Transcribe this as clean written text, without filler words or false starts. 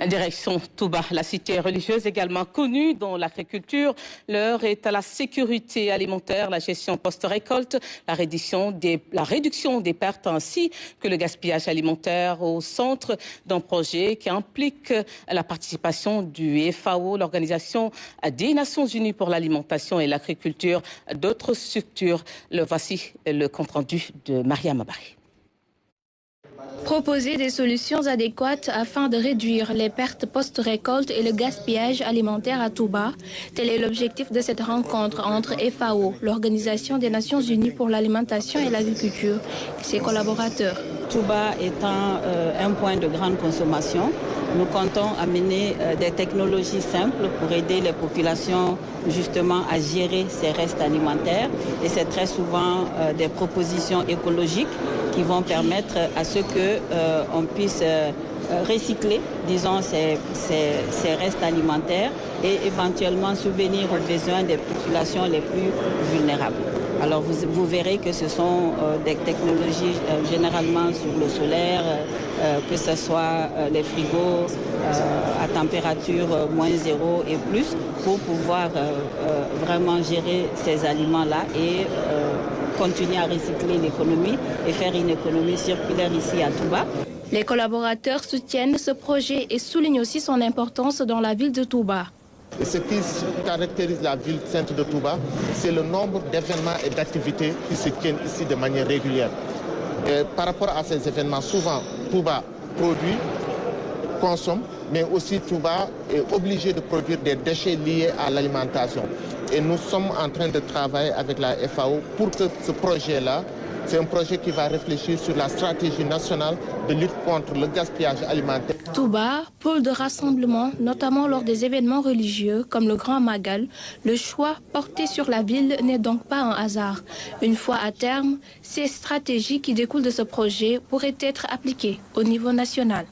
Direction Touba, la cité religieuse également connue dans l'agriculture. L'heure est à la sécurité alimentaire, la gestion post-récolte, la réduction des pertes ainsi que le gaspillage alimentaire au centre d'un projet qui implique la participation du FAO, l'Organisation des Nations Unies pour l'alimentation et l'agriculture, d'autres structures. Voici le compte-rendu de Maria Mabari. Proposer des solutions adéquates afin de réduire les pertes post-récolte et le gaspillage alimentaire à Touba. Tel est l'objectif de cette rencontre entre FAO, l'Organisation des Nations Unies pour l'alimentation et l'agriculture, et ses collaborateurs. Touba étant un point de grande consommation, nous comptons amener des technologies simples pour aider les populations justement à gérer ces restes alimentaires. Et c'est très souvent des propositions écologiques qui vont permettre à ce qu'on puisse recycler, disons, ces restes alimentaires et éventuellement subvenir aux besoins des populations les plus vulnérables. Alors vous verrez que ce sont des technologies généralement sur le solaire, que ce soit les frigos à température -0 et plus, pour pouvoir vraiment gérer ces aliments-là et continuer à recycler l'économie et faire une économie circulaire ici à Touba. Les collaborateurs soutiennent ce projet et soulignent aussi son importance dans la ville de Touba. Ce qui caractérise la ville sainte de Touba, c'est le nombre d'événements et d'activités qui se tiennent ici de manière régulière. Et par rapport à ces événements, souvent Touba produit, consomme, mais aussi Touba est obligé de produire des déchets liés à l'alimentation. Et nous sommes en train de travailler avec la FAO pour que ce projet-là, c'est un projet qui va réfléchir sur la stratégie nationale de lutte contre le gaspillage alimentaire. Touba, pôle de rassemblement, notamment lors des événements religieux comme le Grand Magal, le choix porté sur la ville n'est donc pas un hasard. Une fois à terme, ces stratégies qui découlent de ce projet pourraient être appliquées au niveau national.